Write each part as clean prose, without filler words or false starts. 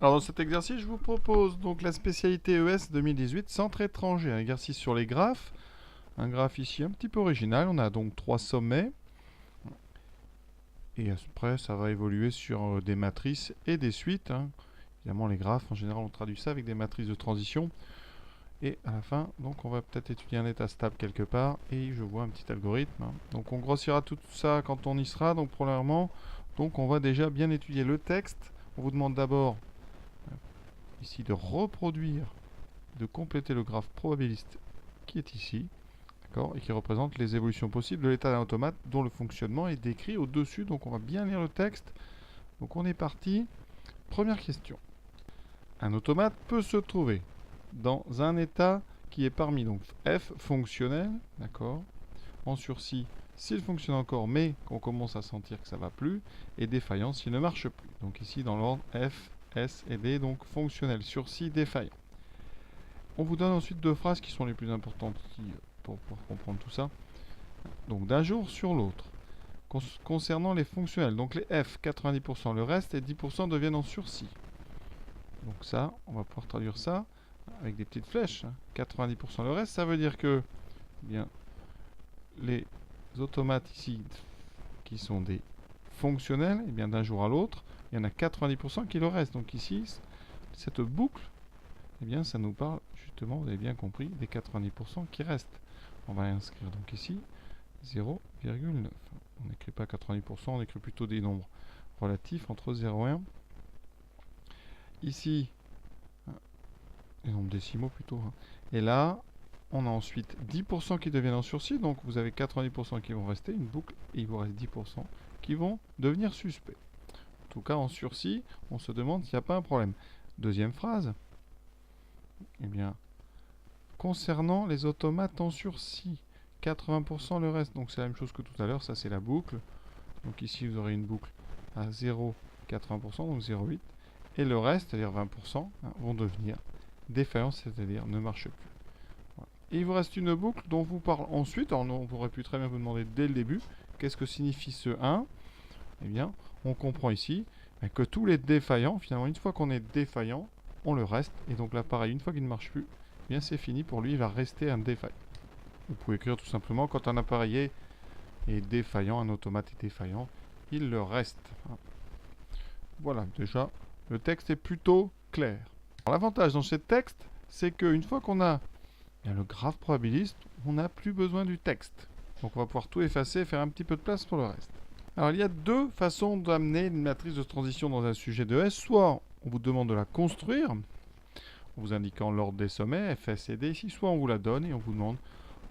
Alors dans cet exercice, je vous propose donc la spécialité ES 2018, centre étranger, un exercice sur les graphes. Un graphe ici un petit peu original, on a donc 3 sommets. Et après, ça va évoluer sur des matrices et des suites, hein. Évidemment, les graphes, en général, on traduit ça avec des matrices de transition. Et à la fin, donc on va peut-être étudier un état stable quelque part. Et je vois un petit algorithme, hein. Donc on grossira tout ça quand on y sera. Donc premièrement, donc on va déjà bien étudier le texte. On vous demande d'abord ici de reproduire, de compléter le graphe probabiliste qui est ici, d'accord, et qui représente les évolutions possibles de l'état d'un automate dont le fonctionnement est décrit au-dessus. Donc on va bien lire le texte. Donc on est parti. Première question. Un automate peut se trouver dans un état qui est parmi donc F fonctionnel, d'accord, en sursis s'il fonctionne encore mais qu'on commence à sentir que ça va plus, et défaillant s'il ne marche plus. Donc ici dans l'ordre F, S et D, donc fonctionnel, sursis, défaillant. On vous donne ensuite deux phrases qui sont les plus importantes ici pour pouvoir comprendre tout ça. Donc d'un jour sur l'autre. Concernant les fonctionnels, donc les F 90%, le reste et 10% deviennent en sursis. Donc ça, on va pouvoir traduire ça avec des petites flèches. 90% le reste, ça veut dire que eh bien, les automates ici qui sont des fonctionnels, eh bien d'un jour à l'autre, il y en a 90% qui le restent. Donc ici, cette boucle, eh bien ça nous parle justement, vous avez bien compris, des 90% qui restent. On va inscrire donc ici 0,9. On n'écrit pas 90%, on écrit plutôt des nombres relatifs entre 0 et 1. Ici, les nombres décimaux plutôt. Et là, on a ensuite 10% qui deviennent en sursis, donc vous avez 90% qui vont rester, une boucle, et il vous reste 10% qui vont devenir suspects. En tout cas, en sursis, on se demande s'il n'y a pas un problème. Deuxième phrase. Eh bien, concernant les automates en sursis, 80% le reste. Donc c'est la même chose que tout à l'heure, ça c'est la boucle. Donc ici, vous aurez une boucle à 0, 80%, donc 0,8. Et le reste, c'est-à-dire 20%, vont devenir défaillants, c'est-à-dire ne marchent plus. Voilà. Et il vous reste une boucle dont vous parle ensuite. Alors on aurait pu très bien vous demander dès le début, qu'est-ce que signifie ce 1 ? Eh bien, on comprend ici que tous les défaillants, finalement, une fois qu'on est défaillant, on le reste. Et donc là, pareil, une fois qu'il ne marche plus, eh bien c'est fini pour lui, il va rester un défaillant. Vous pouvez écrire tout simplement, quand un appareil est défaillant, un automate est défaillant, il le reste. Voilà, déjà, le texte est plutôt clair. L'avantage dans ce texte, c'est qu'une fois qu'on a le graphe probabiliste, on n'a plus besoin du texte. Donc on va pouvoir tout effacer et faire un petit peu de place pour le reste. Alors il y a deux façons d'amener une matrice de transition dans un sujet de S. Soit on vous demande de la construire, en vous indiquant l'ordre des sommets, F, S et D ici, soit on vous la donne et on vous demande,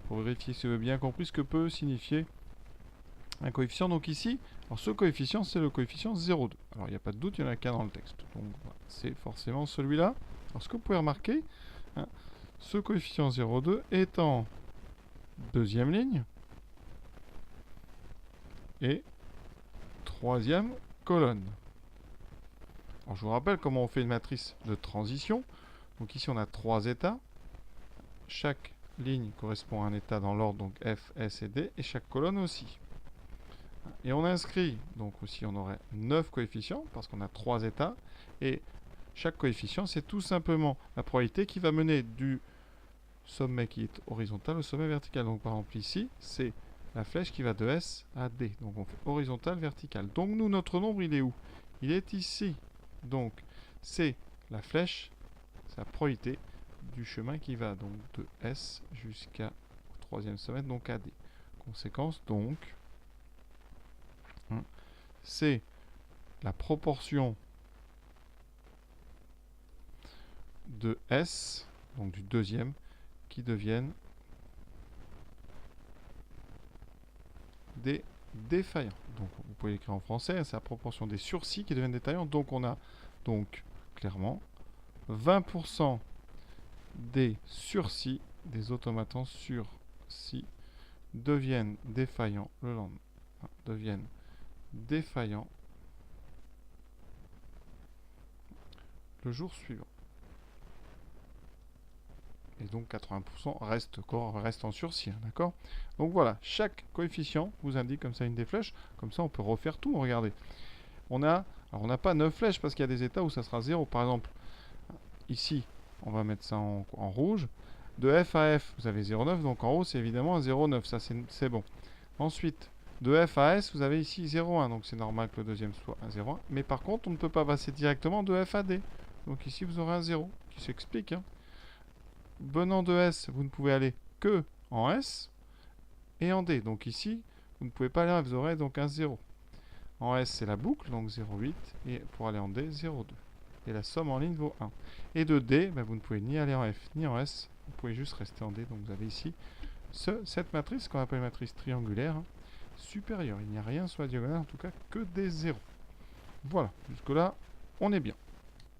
pour vérifier si vous avez bien compris ce que peut signifier un coefficient. Donc ici, alors ce coefficient, c'est le coefficient 0,2. Alors il n'y a pas de doute, il y en a qu'un dans le texte. Donc voilà, c'est forcément celui-là. Alors ce que vous pouvez remarquer, ce coefficient 0,2 est en deuxième ligne et troisième colonne. Alors je vous rappelle comment on fait une matrice de transition. Donc ici on a trois états. Chaque ligne correspond à un état dans l'ordre, donc F, S et D, et chaque colonne aussi. Et on inscrit, donc aussi on aurait 9 coefficients, parce qu'on a 3 états, et chaque coefficient c'est tout simplement la probabilité qui va mener du sommet qui est horizontal au sommet vertical. Donc par exemple ici, c'est la flèche qui va de S à D. Donc on fait horizontal, vertical. Donc nous, notre nombre, il est où? Il est ici. Donc c'est la flèche, c'est la probabilité du chemin qui va donc de S jusqu'au troisième sommet, donc à D. Conséquence donc, c'est la proportion de S, donc du deuxième, qui deviennent des défaillants. Donc vous pouvez l'écrire en français, c'est la proportion des sursis qui deviennent défaillants. Donc on a donc clairement 20% des sursis, des automates en sursis, deviennent défaillants le lendemain, deviennent défaillants le jour suivant. Et donc 80% reste en sursis, d'accord? Donc voilà, chaque coefficient vous indique comme ça une des flèches, comme ça on peut refaire tout, regardez. Alors on n'a pas 9 flèches parce qu'il y a des états où ça sera 0. Par exemple, ici, on va mettre ça en rouge. De F à F, vous avez 0,9, donc en haut, c'est évidemment un 0,9, ça c'est bon. Ensuite, de F à S, vous avez ici 0,1, donc c'est normal que le deuxième soit un 0,1. Mais par contre, on ne peut pas passer directement de F à D. Donc ici, vous aurez un 0, qui s'explique. Hein. Venant de S, vous ne pouvez aller que en S et en D. Donc ici, vous ne pouvez pas aller en F, vous aurez donc un 0. En S, c'est la boucle, donc 0,8. Et pour aller en D, 0,2. Et la somme en ligne vaut 1. Et de D, ben, vous ne pouvez ni aller en F ni en S. Vous pouvez juste rester en D. Donc vous avez ici cette matrice qu'on appelle matrice triangulaire hein, supérieure. Il n'y a rien sur la diagonale, en tout cas que des zéros. Voilà, jusque-là, on est bien.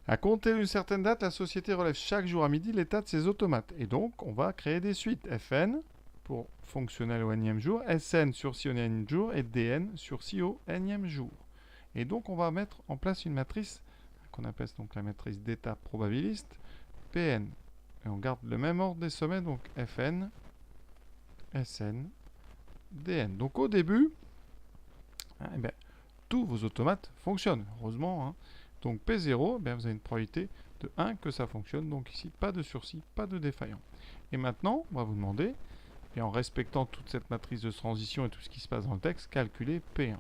À compter d'une certaine date, la société relève chaque jour à midi l'état de ses automates. Et donc, on va créer des suites. Fn pour fonctionnel au nème jour, Sn sursi au nème jour et Dn sursi au nème jour. Et donc, on va mettre en place une matrice qu'on appelle donc la matrice d'état probabiliste, Pn. Et on garde le même ordre des sommets, donc Fn, Sn, Dn. Donc au début, eh ben, tous vos automates fonctionnent, heureusement. Hein. Donc P0, eh bien, vous avez une probabilité de 1 que ça fonctionne. Donc ici, pas de sursis, pas de défaillant. Et maintenant, on va vous demander, et en respectant toute cette matrice de transition et tout ce qui se passe dans le texte, calculer P1.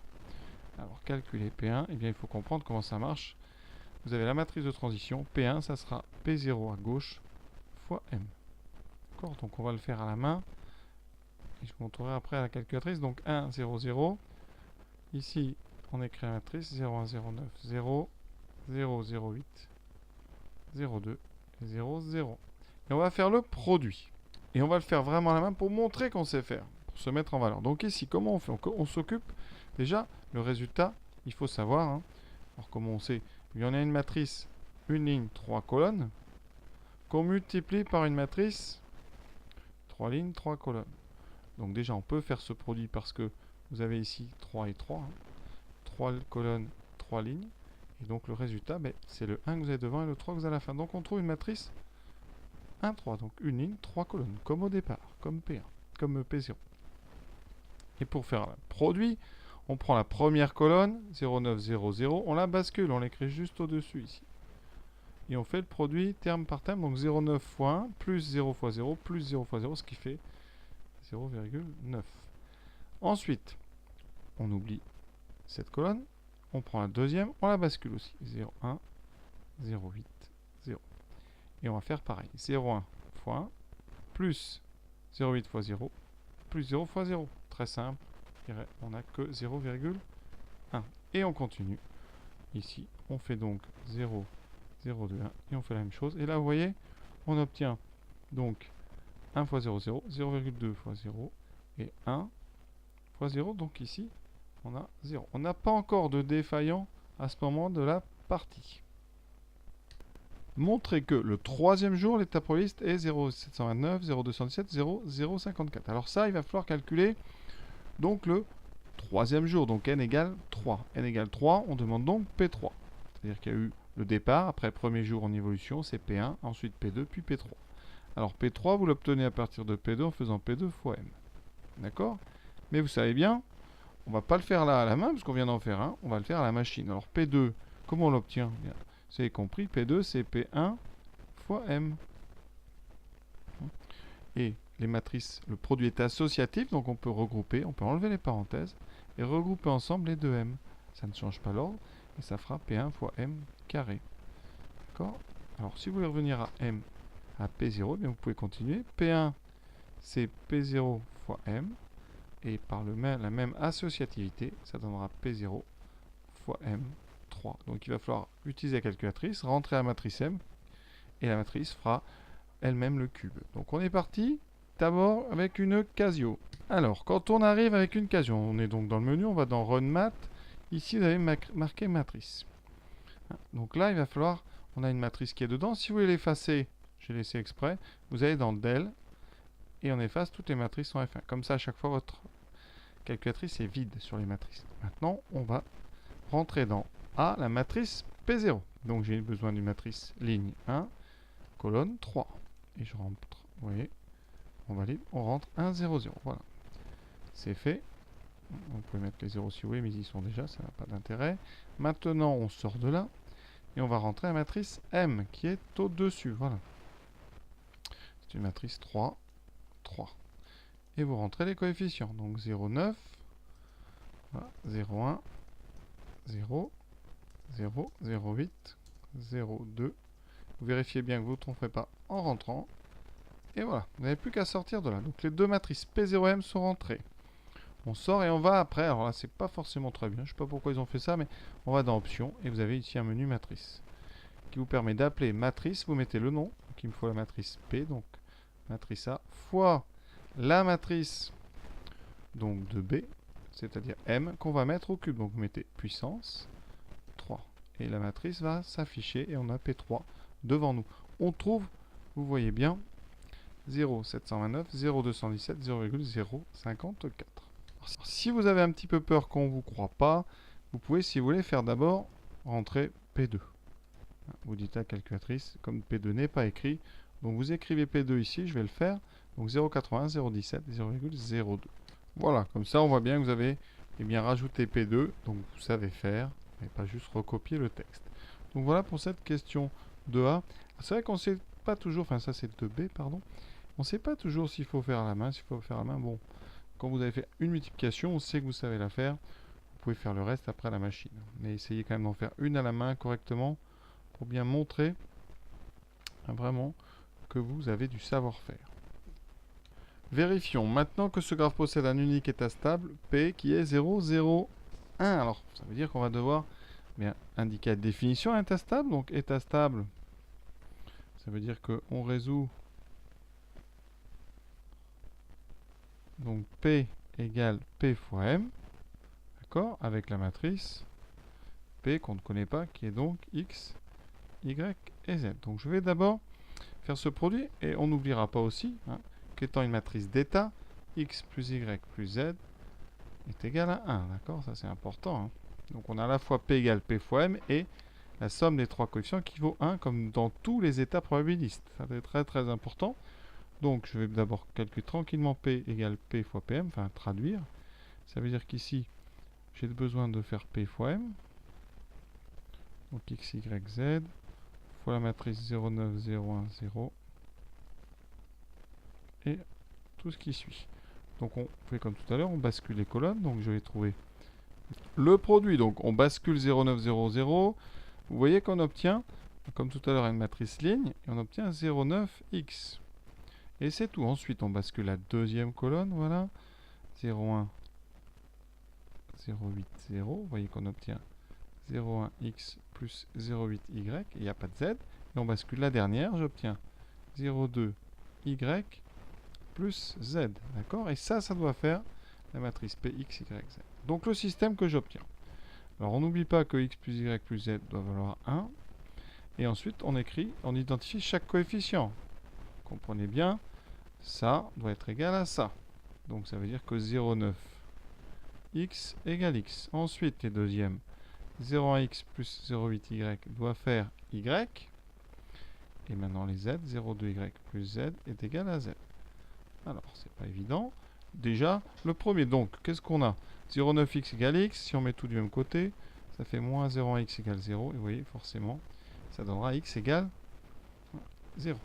Alors calculer P1, eh bien, il faut comprendre comment ça marche. Vous avez la matrice de transition, P1, ça sera P0 à gauche fois M. D'accord? Donc on va le faire à la main. Et je vous montrerai après à la calculatrice. Donc 1, 0, 0. Ici, on écrit la matrice 0, 1, 0, 9, 0, 0, 0, 8, 0, 2, 0, 0. Et on va faire le produit. Et on va le faire vraiment à la main pour montrer qu'on sait faire, pour se mettre en valeur. Donc ici, comment on fait? On s'occupe déjà, le résultat, il faut savoir. Hein. Alors comment on sait? Il y en a une matrice, une ligne, 3 colonnes, qu'on multiplie par une matrice, 3 lignes, 3 colonnes. Donc déjà, on peut faire ce produit parce que vous avez ici 3 et 3. Hein. 3 colonnes, 3 lignes. Et donc le résultat, ben, c'est le 1 que vous avez devant et le 3 que vous avez à la fin. Donc on trouve une matrice 1, 3. Donc une ligne, 3 colonnes, comme au départ, comme P1, comme P0. Et pour faire le produit, on prend la première colonne, 0, 9, 0, 0. On la bascule, on l'écrit juste au-dessus ici. Et on fait le produit terme par terme. Donc 0,9 fois 1, plus 0 fois 0, plus 0 fois 0, ce qui fait 0,9. Ensuite, on oublie cette colonne, on prend la deuxième, on la bascule aussi. 0,1, 0,8, 0. Et on va faire pareil. 0,1 fois 1, plus 0,8 fois 0, plus 0 fois 0. Très simple, on n'a que 0,1. Et on continue. Ici, on fait donc 0, 0, 2, 1, et on fait la même chose. Et là, vous voyez, on obtient donc 1 fois 0, 0, 0,2 fois 0, et 1 fois 0. Donc ici, on a 0. On n'a pas encore de défaillant à ce moment de la partie. Montrez que le troisième jour, l'état probabiliste est 0,729, 0,217, 0,054. Alors ça, il va falloir calculer donc le troisième jour. Donc n égale 3. n égale 3, on demande donc P3. C'est-à-dire qu'il y a eu le départ, après premier jour en évolution, c'est P1, ensuite P2, puis P3. Alors P3, vous l'obtenez à partir de P2 en faisant P2 fois M. D'accord? Mais vous savez bien, on va pas le faire là à la main, parce qu'on vient d'en faire un, on va le faire à la machine. Alors P2, comment on l'obtient? Vous avez compris, P2 c'est P1 fois M. Et les matrices, le produit est associatif, donc on peut regrouper, on peut enlever les parenthèses, et regrouper ensemble les deux M. Ça ne change pas l'ordre, et ça fera P1 fois M carré. D'accord? Alors si vous voulez revenir à M, à P0, bien vous pouvez continuer. P1 c'est P0 fois M, et par la même associativité, ça donnera P0 fois M3. Donc il va falloir utiliser la calculatrice, rentrer la matrice M, et la matrice fera elle-même le cube. Donc on est parti d'abord avec une Casio. Alors quand on arrive avec une Casio, on est donc dans le menu, on va dans Run Math. Ici vous avez marqué matrice. Donc là il va falloir, on a une matrice qui est dedans. Si vous voulez l'effacer, j'ai laissé exprès, vous allez dans Del, et on efface toutes les matrices en F1. Comme ça, à chaque fois, votre calculatrice est vide sur les matrices. Maintenant, on va rentrer dans A, la matrice P0. Donc, j'ai besoin d'une matrice ligne 1, colonne 3. Et je rentre, vous voyez, on valide, on rentre 1, 0, 0. Voilà. C'est fait. Vous pouvez mettre les zéros si vous voulez, mais ils y sont déjà, ça n'a pas d'intérêt. Maintenant, on sort de là. Et on va rentrer la matrice M, qui est au-dessus. Voilà. C'est une matrice 3, 3. Et vous rentrez les coefficients. Donc 0,9, voilà, 0,1, 0, 0, 0,8, 0,2. Vous vérifiez bien que vous ne vous tromperez pas en rentrant. Et voilà, vous n'avez plus qu'à sortir de là. Donc les deux matrices P0M sont rentrées. On sort et on va après. Alors là, c'est pas forcément très bien. Je ne sais pas pourquoi ils ont fait ça, mais on va dans Options. Et vous avez ici un menu matrice qui vous permet d'appeler matrice. Vous mettez le nom. Donc il me faut la matrice P. Donc matrice A fois la matrice donc de B, c'est-à-dire M, qu'on va mettre au cube. Donc vous mettez puissance 3. Et la matrice va s'afficher et on a P3 devant nous. On trouve, vous voyez bien, 0,729, 0,217, 0,054. Si vous avez un petit peu peur qu'on ne vous croit pas, vous pouvez, si vous voulez, faire d'abord rentrer P2. Vous dites à la calculatrice, comme P2 n'est pas écrit, donc vous écrivez P2 ici, je vais le faire. Donc 0,80, 0,17, 0,02. Voilà, comme ça on voit bien que vous avez bien rajouté P2, donc vous savez faire, et pas juste recopier le texte. Donc voilà pour cette question de A. C'est vrai qu'on ne sait pas toujours, enfin ça c'est de B, pardon. On ne sait pas toujours s'il faut faire à la main, s'il faut faire à la main. Bon, quand vous avez fait une multiplication, on sait que vous savez la faire. Vous pouvez faire le reste après à la machine. Mais essayez quand même d'en faire une à la main correctement pour bien montrer vraiment que vous avez du savoir-faire. Vérifions maintenant que ce graphe possède un unique état stable, P, qui est 0, 0, 1. Alors, ça veut dire qu'on va devoir indiquer la définition à état stable. Donc, état stable, ça veut dire qu'on résout donc P égale P fois M, d'accord, avec la matrice P qu'on ne connaît pas, qui est donc X, Y et Z. Donc, je vais d'abord faire ce produit, et on n'oubliera pas aussi, qu'étant une matrice d'état, X plus Y plus Z est égal à 1, d'accord, ça c'est important. Donc on a à la fois P égale P fois M, et la somme des trois coefficients qui vaut 1, comme dans tous les états probabilistes. Ça c'est très très important. Donc je vais d'abord calculer tranquillement P égale P fois PM, enfin traduire. Ça veut dire qu'ici, j'ai besoin de faire P fois M. Donc X, Y, Z, fois la matrice 0, 9, 0, 1, 0. Et tout ce qui suit. Donc on fait comme tout à l'heure, on bascule les colonnes. Donc je vais trouver le produit. Donc on bascule 0, 9, 0, 0. Vous voyez qu'on obtient, comme tout à l'heure, une matrice ligne. Et on obtient 0, 9, X. Et c'est tout. Ensuite, on bascule la deuxième colonne. Voilà. 0, 1, 0, 8, 0. Vous voyez qu'on obtient 0, 1, X plus 0, 8, Y. Il n'y a pas de Z. Et on bascule la dernière. J'obtiens 0, 2, Y plus Z. D'accord? Et ça doit faire la matrice P, X, Y, Z. Donc le système que j'obtiens. Alors on n'oublie pas que X plus Y plus Z doit valoir 1. Et ensuite on écrit, on identifie chaque coefficient. Comprenez bien, ça doit être égal à ça. Donc ça veut dire que 0,9 X égale X. Ensuite les deuxièmes, 0,1X plus 0,8Y doit faire Y. Et maintenant les Z, 0,2Y plus Z est égal à Z. Alors, c'est pas évident. Déjà, le premier, donc, qu'est-ce qu'on a? 0,9x égale x. Si on met tout du même côté, ça fait moins 0,1x égale 0. Et vous voyez, forcément, ça donnera x égale 0.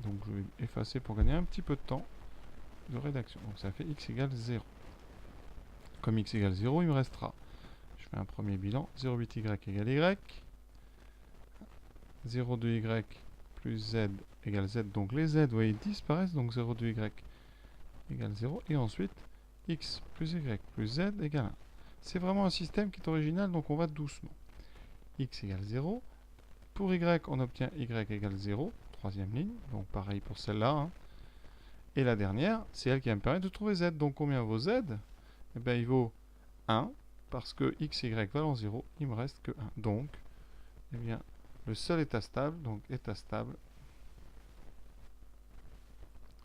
Donc, je vais effacer pour gagner un petit peu de temps de rédaction. Donc, ça fait x égale 0. Comme x égale 0, il me restera. Je fais un premier bilan. 0,8y égale y. 0,2y plus z égale z. Donc les z, vous voyez, disparaissent. Donc 0,2y égale 0. Et ensuite, x plus y plus z égale 1. C'est vraiment un système qui est original, donc on va doucement. X égale 0. Pour y, on obtient y égale 0. Troisième ligne. Donc pareil pour celle-là. Et la dernière, c'est elle qui va me permettre de trouver z. Donc combien vaut z? Eh bien, il vaut 1. Parce que x et y valent 0. Il me reste que 1. Donc, eh bien, le seul état stable, donc état stable,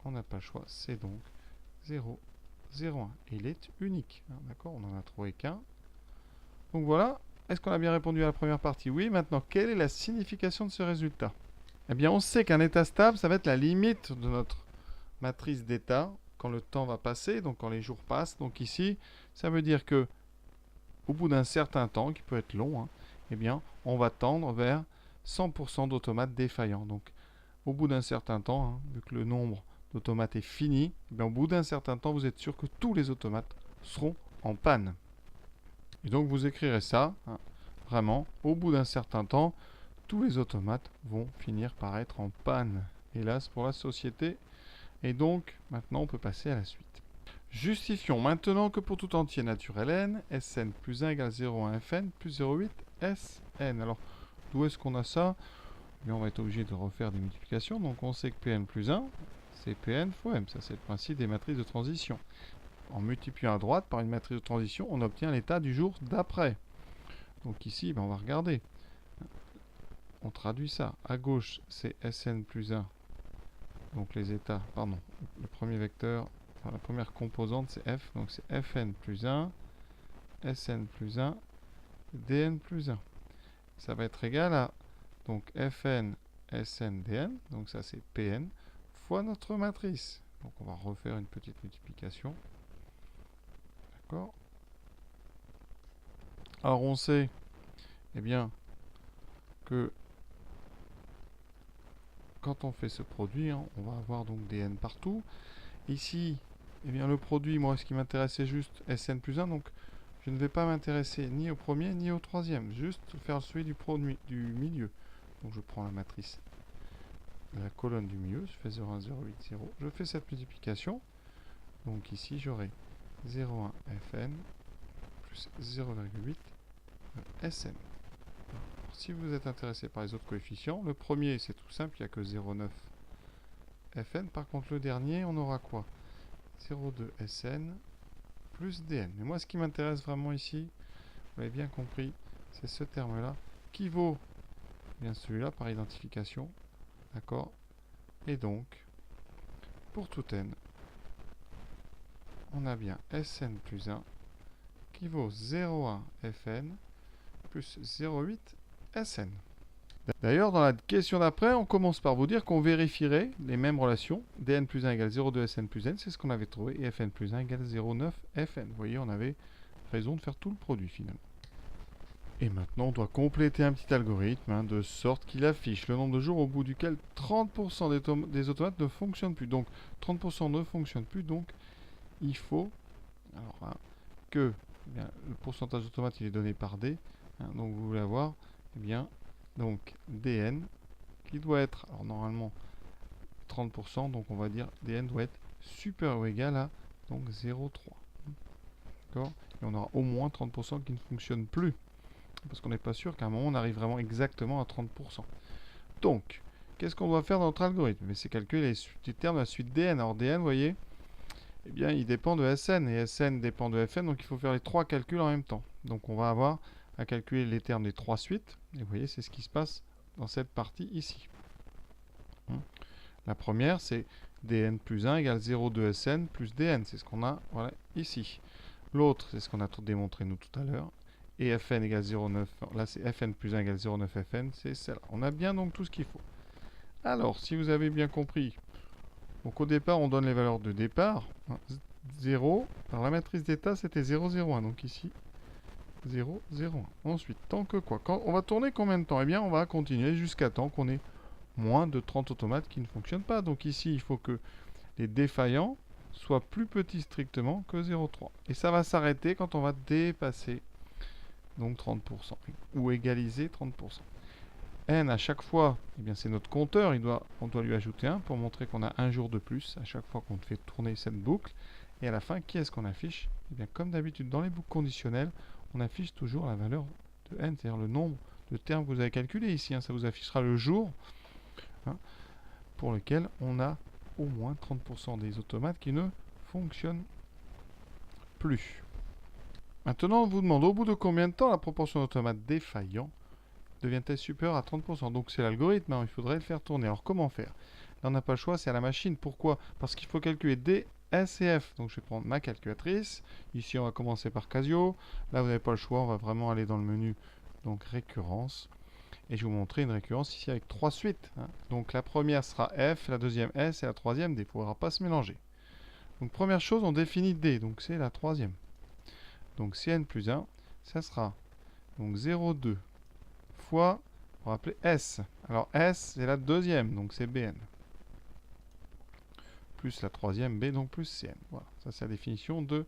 on n'a pas le choix, c'est donc 0, 0, 1. Et il est unique. D'accord? On n'en a trouvé qu'un. Donc voilà. Est-ce qu'on a bien répondu à la première partie? Oui. Maintenant, quelle est la signification de ce résultat? Eh bien, on sait qu'un état stable, ça va être la limite de notre matrice d'état quand le temps va passer, donc quand les jours passent. Donc ici, Ça veut dire que au bout d'un certain temps, qui peut être long, hein, eh bien, on va tendre vers 100% d'automates défaillants. Donc, au bout d'un certain temps, hein, vu que le nombre d'automates est fini, eh bien, au bout d'un certain temps, vous êtes sûr que tous les automates seront en panne. Et donc, vous écrirez ça, hein, vraiment, au bout d'un certain temps, tous les automates vont finir par être en panne. Hélas pour la société. Et donc, maintenant, on peut passer à la suite. Justifions maintenant que pour tout entier naturel n, Sn plus 1 égale 0,1 Fn plus 0,8 Sn. Alors, d'où est-ce qu'on a ça? Mais on va être obligé de refaire des multiplications. Donc, on sait que Pn plus 1, c'est Pn fois m. Ça, c'est le principe des matrices de transition. En multipliant à droite par une matrice de transition, on obtient l'état du jour d'après. Donc ici, ben, on va regarder. On traduit ça. À gauche, c'est Sn plus 1. Donc les états, pardon, le premier vecteur, enfin, la première composante, c'est f. Donc c'est Fn plus 1, Sn plus 1, Dn plus 1. Ça va être égal à donc Fn, Sn, Dn. Donc ça, c'est Pn fois notre matrice. Donc on va refaire une petite multiplication. D'accord. Alors on sait, eh bien, que quand on fait ce produit, hein, on va avoir donc des n partout. Ici, eh bien, le produit, moi, ce qui m'intéresse, c'est juste Sn plus 1. Donc, je ne vais pas m'intéresser ni au premier ni au troisième. Juste faire celui du milieu. Donc, je prends la matrice de la colonne du milieu. Je fais 0,1, 0,8, 0. Je fais cette multiplication. Donc, ici, j'aurai 0,1 Fn plus 0,8 Sn. Alors, si vous êtes intéressé par les autres coefficients, le premier, c'est tout simple, il n'y a que 0,9 Fn. Par contre, le dernier, on aura quoi? 0,2 Sn plus Dn. Mais moi, ce qui m'intéresse vraiment ici, vous l'avez bien compris, c'est ce terme-là, qui vaut bien celui-là par identification. D'accord? Et donc, pour tout n, on a bien Sn plus 1 qui vaut 0,1 Fn plus 0,8 Sn. D'ailleurs, dans la question d'après, on commence par vous dire qu'on vérifierait les mêmes relations. Dn plus 1 égale 0,2 Sn plus n, c'est ce qu'on avait trouvé. Et Fn plus 1 égale 0,9 Fn. Vous voyez, on avait raison de faire tout le produit finalement. Et maintenant, on doit compléter un petit algorithme, hein, de sorte qu'il affiche le nombre de jours au bout duquel 30% des automates ne fonctionnent plus. Donc, 30% ne fonctionnent plus, donc il faut alors, hein, que eh bien, le pourcentage d'automates il est donné par D. Hein, donc, vous voulez avoir, eh bien, donc Dn qui doit être, alors normalement 30%, donc on va dire Dn doit être supérieur ou égal à donc 0,3. D'accord? Et on aura au moins 30% qui ne fonctionne plus. Parce qu'on n'est pas sûr qu'à un moment on arrive vraiment exactement à 30%. Donc, qu'est-ce qu'on doit faire dans notre algorithme? C'est calculer les termes de la suite Dn. Alors Dn, vous voyez, eh bien il dépend de Sn, et Sn dépend de Fn, donc il faut faire les trois calculs en même temps. Donc on va avoir à calculer les termes des trois suites. Et vous voyez, c'est ce qui se passe dans cette partie ici. La première, c'est Dn plus 1 égale 0,2 Sn plus Dn. C'est ce qu'on a voilà, ici. L'autre, c'est ce qu'on a démontré nous tout à l'heure. Et Fn égale 0,9. Là, c'est Fn plus 1 égale 0,9 Fn. C'est celle-là. On a bien donc tout ce qu'il faut. Alors, si vous avez bien compris, donc au départ, on donne les valeurs de départ. 0. Alors la matrice d'état, c'était 0,01. Donc ici, 0,01. Ensuite, tant que quoi? On va tourner combien de temps? Eh bien, on va continuer jusqu'à temps qu'on ait moins de 30 automates qui ne fonctionnent pas. Donc ici, il faut que les défaillants soient plus petits strictement que 0,3. Et ça va s'arrêter quand on va dépasser donc 30%, ou égaliser 30%. N, à chaque fois, eh bien c'est notre compteur, on doit lui ajouter 1 pour montrer qu'on a un jour de plus à chaque fois qu'on fait tourner cette boucle. Et à la fin, qui est-ce qu'on affiche? Eh bien, comme d'habitude, dans les boucles conditionnelles, on affiche toujours la valeur de n, c'est-à-dire le nombre de termes que vous avez calculé ici. Hein, ça vous affichera le jour, hein, pour lequel on a au moins 30% des automates qui ne fonctionnent plus. Maintenant, on vous demande au bout de combien de temps la proportion d'automates défaillants devient-elle supérieure à 30%? Donc c'est l'algorithme, hein, il faudrait le faire tourner. Alors comment faire? Là, on n'a pas le choix, c'est à la machine. Pourquoi? Parce qu'il faut calculer D, S et F. Donc je vais prendre ma calculatrice. Ici, on va commencer par Casio. Là, vous n'avez pas le choix, on va vraiment aller dans le menu donc récurrence. Et je vais vous montrer une récurrence ici avec trois suites. Hein. Donc la première sera F, la deuxième S et la troisième D. Il ne faudra pas se mélanger. Donc première chose, on définit D, donc c'est la troisième. donc Cn plus 1, ça sera donc 0,2 fois, on va appeler S. Alors S, c'est la deuxième, donc c'est Bn. Plus la troisième B, donc plus Cn. Voilà, ça c'est la définition de...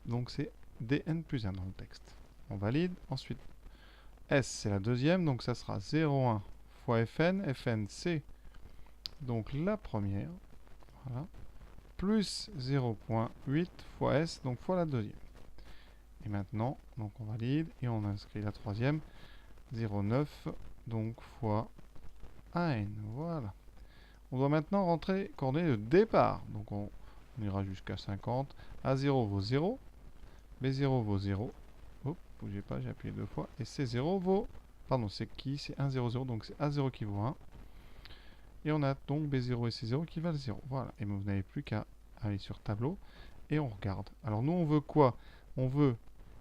Donc c'est Dn plus 1 dans le texte. On valide. Ensuite, S, c'est la deuxième, donc ça sera 0,1 fois Fn. Fn, c'est donc la première. Voilà. Plus 0,8 fois S, donc fois la deuxième. Et maintenant, donc on valide et on inscrit la troisième. 0,9 donc fois AN. Voilà. On doit maintenant rentrer coordonnées de départ. Donc on ira jusqu'à 50. A0 vaut 0. B0 vaut 0. Hop, bougez pas, j'ai appuyé deux fois. Et C0 vaut... Pardon, c'est qui? C'est 1, 0, 0. Donc c'est A0 qui vaut 1. Et on a donc B0 et C0 qui valent 0. Voilà. Et vous n'avez plus qu'à aller sur tableau. Et on regarde. Alors nous, on veut quoi? On veut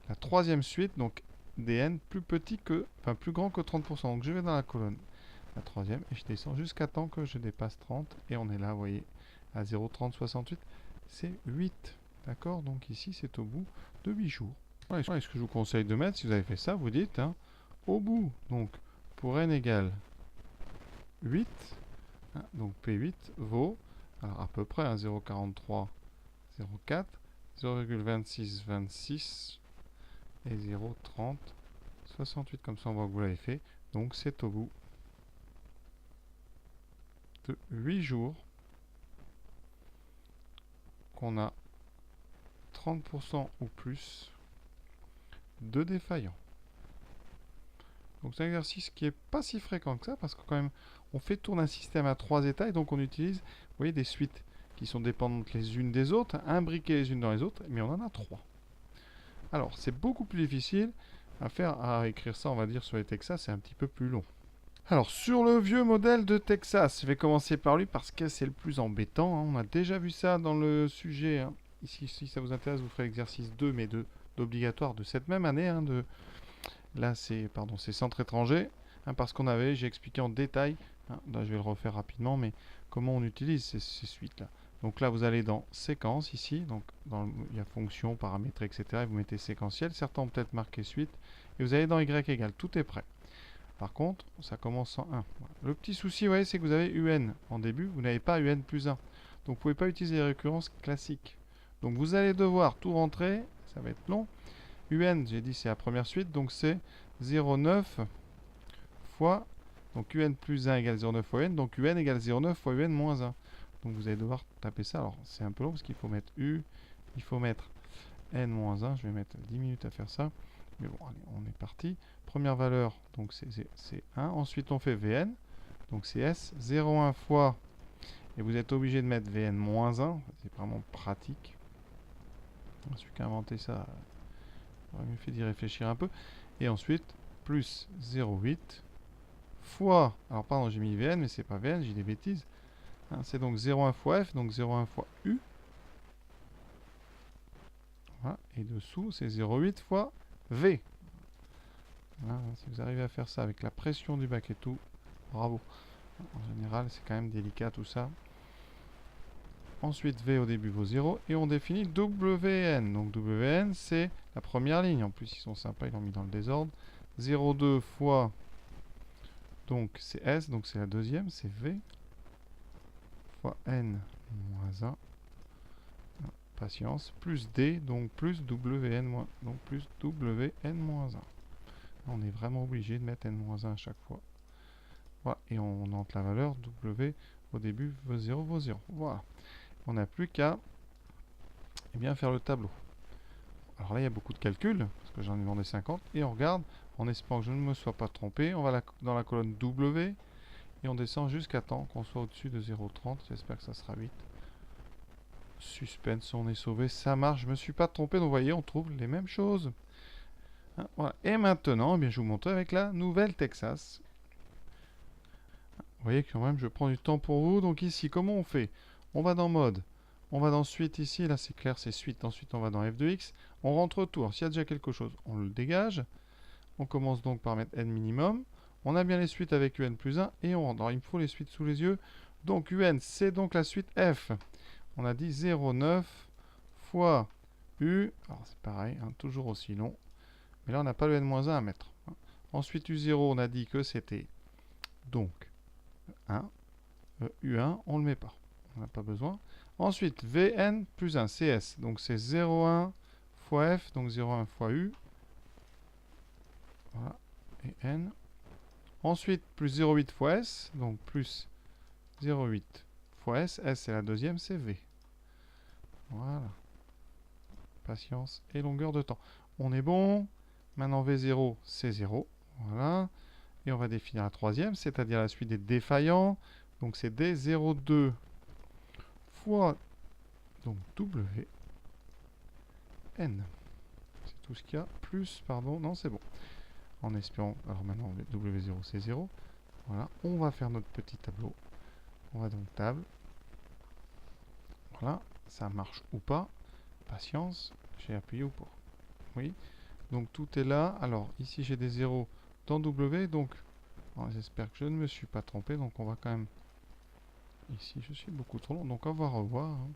la troisième suite. Donc dn plus petit que... Enfin, plus grand que 30%. Donc je vais dans la colonne. La troisième, et je descends jusqu'à temps que je dépasse 30, et on est là, vous voyez, à 0, 30, 68, c'est 8, d'accord? Donc ici, c'est au bout de 8 jours. Voilà, et ce que je vous conseille de mettre, si vous avez fait ça, vous dites, hein, au bout, donc, pour n égale 8, hein, donc P8 vaut, alors à peu près, hein, 0,43, 0,4, 0,26, 26, et 0,30, 68, comme ça on voit que vous l'avez fait, donc c'est au bout de 8 jours qu'on a 30% ou plus de défaillants. Donc c'est un exercice qui n'est pas si fréquent que ça, parce que quand même on fait tourner un système à 3 états, et donc on utilise, vous voyez, des suites qui sont dépendantes les unes des autres, imbriquées les unes dans les autres, mais on en a 3. Alors c'est beaucoup plus difficile à faire, à écrire ça, on va dire, sur les Texas, c'est un petit peu plus long. Alors, sur le vieux modèle de Texas, je vais commencer par lui parce que c'est le plus embêtant. Hein. On a déjà vu ça dans le sujet. Hein. Ici, si ça vous intéresse, vous ferez l'exercice 2, mais d'obligatoire de cette même année. Hein, là, c'est centre étranger. Hein, parce qu'on avait, j'ai expliqué en détail, hein, là je vais le refaire rapidement, mais comment on utilise ces suites-là. Donc là, vous allez dans séquence ici. Donc il y a fonction, paramètres, etc. Et vous mettez séquentiel. Certains ont peut-être marqué suite. Et vous allez dans Y égale. Tout est prêt. Par contre, ça commence en 1. Voilà. Le petit souci, ouais, c'est que vous avez UN en début, vous n'avez pas UN plus 1. Donc vous ne pouvez pas utiliser les récurrences classiques. Donc vous allez devoir tout rentrer, ça va être long. UN, j'ai dit, c'est la première suite, donc c'est 0,9 fois, donc UN plus 1 égale 0,9 fois UN, donc UN égale 0,9 fois UN moins 1. Donc vous allez devoir taper ça. Alors c'est un peu long parce qu'il faut mettre U, il faut mettre N moins 1, je vais mettre 10 minutes à faire ça. Mais bon, allez, on est parti. Première valeur, donc c'est 1. Ensuite, on fait Vn. Donc c'est S. 0,1 fois. Et vous êtes obligé de mettre Vn moins 1. C'est vraiment pratique. Je suis qu'à inventer ça. J'aurais mieux fait d'y réfléchir un peu. Et ensuite, plus 0,8 fois. Alors, pardon, j'ai mis Vn, mais c'est pas Vn, j'ai des bêtises. Hein, c'est donc 0,1 fois F, donc 0,1 fois U. Voilà. Et dessous, c'est 0,8 fois V. Voilà, si vous arrivez à faire ça avec la pression du bac et tout, bravo. En général, c'est quand même délicat tout ça. Ensuite, V au début vaut 0 et on définit Wn. Donc Wn, c'est la première ligne. En plus, ils sont sympas, ils l'ont mis dans le désordre. 0,2 fois, donc c'est S, donc c'est la deuxième, c'est V, fois N moins 1. Patience, plus D, donc plus Wn moins, donc plus Wn moins 1. On est vraiment obligé de mettre n-1 à chaque fois. Voilà, et on entre la valeur W au début vaut 0 vaut 0. Voilà. On n'a plus qu'à faire le tableau. Alors là, il y a beaucoup de calculs, parce que j'en ai demandé 50, et on regarde, en espérant que je ne me sois pas trompé, on va dans la colonne W, et on descend jusqu'à temps qu'on soit au-dessus de 0,30. J'espère que ça sera 8. Suspense, on est sauvé, ça marche, je ne me suis pas trompé, donc vous voyez, on trouve les mêmes choses. Hein, voilà. Et maintenant, je vous montre avec la nouvelle Texas. Vous voyez quand même, je prends du temps pour vous. Donc ici, comment on fait? On va dans mode, on va dans suite ici, là c'est clair, c'est suite. Ensuite, on va dans F de X, on rentre tout. S'il y a déjà quelque chose, on le dégage. On commence donc par mettre N minimum. On a bien les suites avec UN plus 1 et on rentre. Alors, il me faut les suites sous les yeux. Donc UN, c'est donc la suite F. On a dit 0,9 fois U, alors c'est pareil, hein, toujours aussi long. Mais là, on n'a pas le n-1 à mettre. Hein. Ensuite, U0, on a dit que c'était donc 1. U1, on ne le met pas. On n'a pas besoin. Ensuite, Vn plus 1, CS. Donc c'est 0,1 fois F, donc 0,1 fois U. Voilà. Et N. Ensuite, plus 0,8 fois S. Donc plus 0,8 fois S. S, c'est la deuxième, c'est V. Voilà. Patience et longueur de temps. On est bon. Maintenant, V0, c'est 0. Voilà. Et on va définir la troisième, c'est-à-dire la suite des défaillants. Donc c'est D02 fois donc W N. C'est tout ce qu'il y a. Plus, pardon, non, c'est bon. En espérant, alors maintenant W0 c'est 0. Voilà, on va faire notre petit tableau. On va donc table. Voilà, ça marche ou pas. Patience, j'ai appuyé ou pas. Oui, donc tout est là. Alors ici j'ai des 0 dans W, donc j'espère que je ne me suis pas trompé. Donc on va quand même... Ici je suis beaucoup trop long, donc on va revoir. Hein.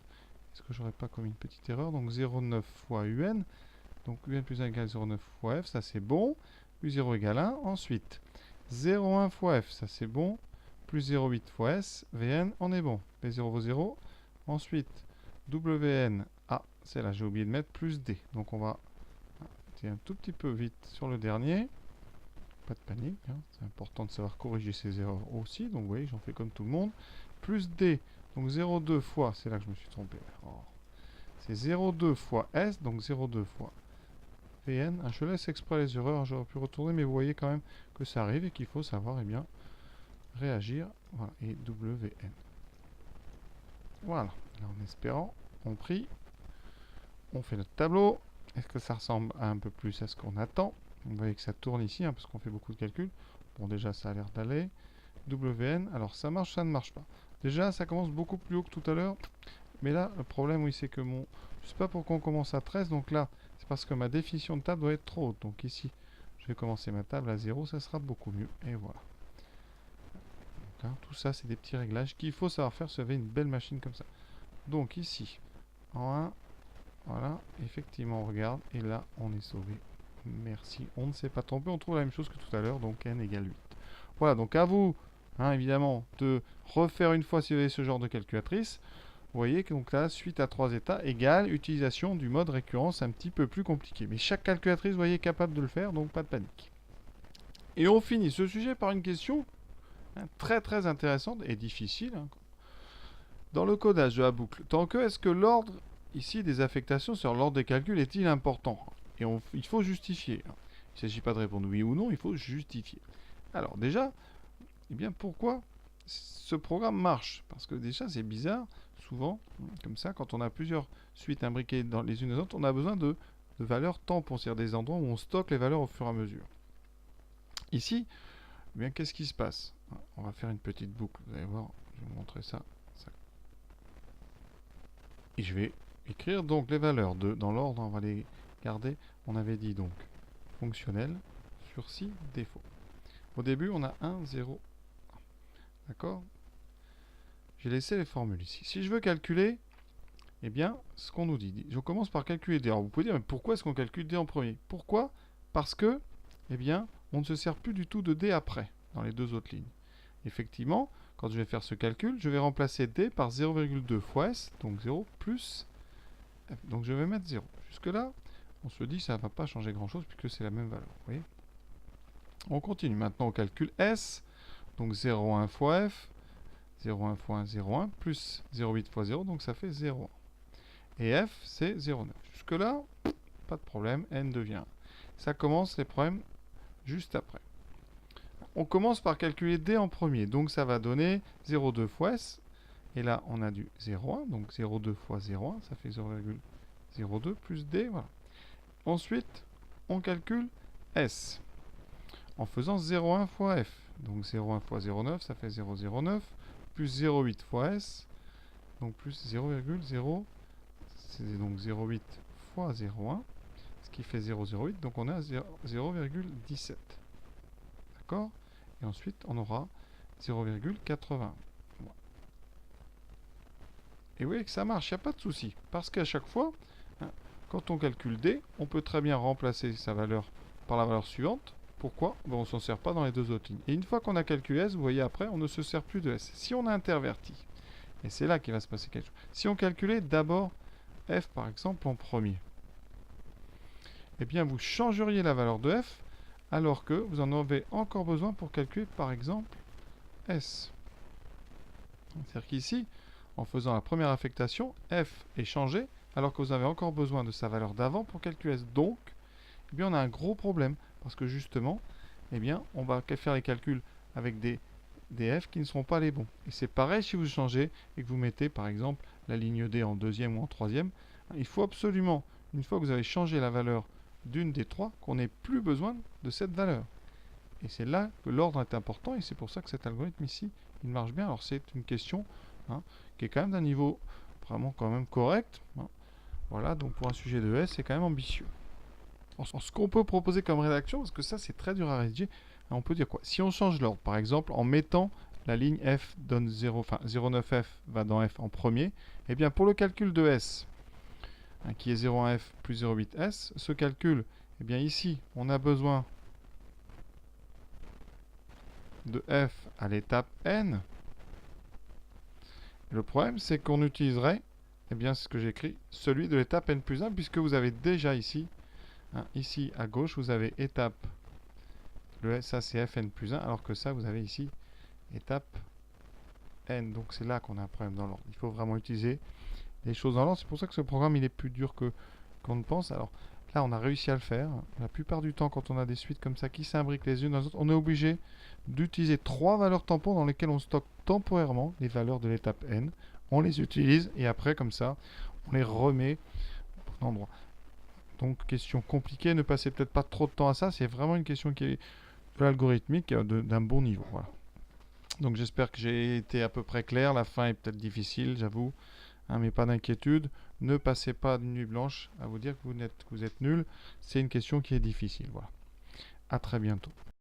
Est-ce que j'aurais pas commis une petite erreur? Donc 0,9 fois UN. Donc UN plus 1 égale 0,9 fois F, ça c'est bon. U0 égale 1. Ensuite, 0,1 fois F, ça c'est bon. Plus 0,8 fois S, Vn, on est bon. V0 vaut 0. Ensuite, Wn, ah, c'est là, j'ai oublié de mettre plus D. Donc on va être un tout petit peu vite sur le dernier. Pas de panique, hein. C'est important de savoir corriger ses erreurs aussi. Donc vous voyez, j'en fais comme tout le monde. Plus D, donc 0,2 fois, c'est là que je me suis trompé. Oh. C'est 0,2 fois S, donc 0,2 fois Vn. Je laisse exprès les erreurs, j'aurais pu retourner, mais vous voyez quand même que ça arrive et qu'il faut savoir, eh bien, réagir. Voilà, et Wn. Voilà, là, en espérant, on prie, on fait notre tableau. Est-ce que ça ressemble un peu plus à ce qu'on attend? Vous voyez que ça tourne ici, hein, parce qu'on fait beaucoup de calculs. Bon, déjà, ça a l'air d'aller. Wn, alors ça marche, ça ne marche pas. Déjà, ça commence beaucoup plus haut que tout à l'heure. Mais là, le problème, oui, c'est que mon... Je sais pas pourquoi on commence à 13, donc là, c'est parce que ma définition de table doit être trop haute. Donc ici, je vais commencer ma table à 0, ça sera beaucoup mieux. Et voilà. Donc, hein, tout ça, c'est des petits réglages qu'il faut savoir faire, ça fait une belle machine comme ça. Donc ici, en 1, voilà, effectivement, on regarde, et là, on est sauvé. Merci, on ne s'est pas trompé, on trouve la même chose que tout à l'heure, donc n égale 8. Voilà, donc à vous, hein, évidemment, de refaire une fois si vous avez ce genre de calculatrice. Vous voyez que donc là, suite à 3 états égale utilisation du mode récurrence un petit peu plus compliqué. Mais chaque calculatrice, vous voyez, est capable de le faire, donc pas de panique. Et on finit ce sujet par une question hein, très très intéressante et difficile. Hein. Dans le codage de la boucle, tant que est-ce que l'ordre ici des affectations sur l'ordre des calculs est-il important? Et il faut justifier. Hein. Il ne s'agit pas de répondre oui ou non, il faut justifier. Alors déjà, eh bien pourquoi ce programme marche? Parce que déjà c'est bizarre. Souvent, comme ça, quand on a plusieurs suites imbriquées dans les unes les autres, on a besoin de valeurs tampons, c'est-à-dire des endroits où on stocke les valeurs au fur et à mesure. Ici, eh bien, qu'est-ce qui se passe? On va faire une petite boucle, vous allez voir, je vais vous montrer ça. Et je vais écrire donc les valeurs dans l'ordre, on va les garder. On avait dit donc fonctionnel, sursis, défaut. Au début, on a 1, 0, 1. D'accord? J'ai laissé les formules ici. Si je veux calculer, eh bien, ce qu'on nous dit, je commence par calculer D. Alors, vous pouvez dire, mais pourquoi est-ce qu'on calcule D en premier? Pourquoi? Parce que, eh bien, on ne se sert plus du tout de D après, dans les deux autres lignes. Effectivement, quand je vais faire ce calcul, je vais remplacer D par 0,2 fois S, donc 0 plus F. Donc, je vais mettre 0. Jusque-là, on se dit, ça ne va pas changer grand-chose, puisque c'est la même valeur. Vous voyez? On continue. Maintenant, on calcule S, donc 0,1 fois F, 0,1 fois 1, 0,1, plus 0,8 fois 0, donc ça fait 0,1. Et F, c'est 0,9. Jusque-là, pas de problème, N devient 1. Ça commence les problèmes juste après. On commence par calculer D en premier, donc ça va donner 0,2 fois S. Et là, on a du 0,1, donc 0,2 fois 0,1, ça fait 0,02 plus D, voilà. Ensuite, on calcule S en faisant 0,1 fois F. Donc 0,1 fois 0,9, ça fait 0,09, plus 0,8 fois S, donc plus 0,0, c'est donc 0,8 fois 0,1, ce qui fait 0,08, donc on a 0,17. D'accord? Et ensuite, on aura 0,80. Et vous voyez que ça marche, il n'y a pas de souci. Parce qu'à chaque fois, hein, quand on calcule D, on peut très bien remplacer sa valeur par la valeur suivante. Pourquoi? On ne s'en sert pas dans les deux autres lignes. Et une fois qu'on a calculé S, vous voyez après, on ne se sert plus de S. Si on a interverti, et c'est là qu'il va se passer quelque chose. Si on calculait d'abord F par exemple en premier, eh bien vous changeriez la valeur de F alors que vous en avez encore besoin pour calculer par exemple S. C'est-à-dire qu'ici, en faisant la première affectation, F est changé alors que vous avez encore besoin de sa valeur d'avant pour calculer S. Donc, eh bien, on a un gros problème parce que justement, eh bien, on va faire les calculs avec des F qui ne seront pas les bons. Et c'est pareil si vous changez et que vous mettez par exemple la ligne D en deuxième ou en troisième. Il faut absolument, une fois que vous avez changé la valeur d'une des trois, qu'on n'ait plus besoin de cette valeur. Et c'est là que l'ordre est important et c'est pour ça que cet algorithme ici, il marche bien. Alors c'est une question qui est quand même d'un niveau vraiment quand même correct. Voilà, donc pour un sujet de S, c'est quand même ambitieux. Alors, ce qu'on peut proposer comme rédaction, parce que ça c'est très dur à rédiger, on peut dire quoi? Si on change l'ordre, par exemple, en mettant la ligne F donne 0, enfin 0,9F va dans F en premier, eh bien pour le calcul de S, qui est 0,1F plus 0,8S, ce calcul, eh bien ici, on a besoin de F à l'étape N. Le problème, c'est qu'on utiliserait, eh bien, ce que j'écris, celui de l'étape N plus 1, puisque vous avez déjà ici, ici à gauche, vous avez étape, ça c'est Fn plus 1, alors que ça, vous avez ici, étape N. Donc c'est là qu'on a un problème dans l'ordre. Il faut vraiment utiliser les choses dans l'ordre. C'est pour ça que ce programme, il est plus dur qu'on ne pense. Alors là, on a réussi à le faire. La plupart du temps, quand on a des suites comme ça qui s'imbriquent les unes dans les autres, on est obligé d'utiliser 3 valeurs tampons dans lesquelles on stocke temporairement les valeurs de l'étape N. On les utilise et après, comme ça, on les remet au endroit. Donc, question compliquée, ne passez peut-être pas trop de temps à ça. C'est vraiment une question qui est de l'algorithmique d'un bon niveau. Voilà. Donc, j'espère que j'ai été à peu près clair. La fin est peut-être difficile, j'avoue. Mais pas d'inquiétude. Ne passez pas de nuit blanche à vous dire que vous êtes nul. C'est une question qui est difficile. Voilà. À très bientôt.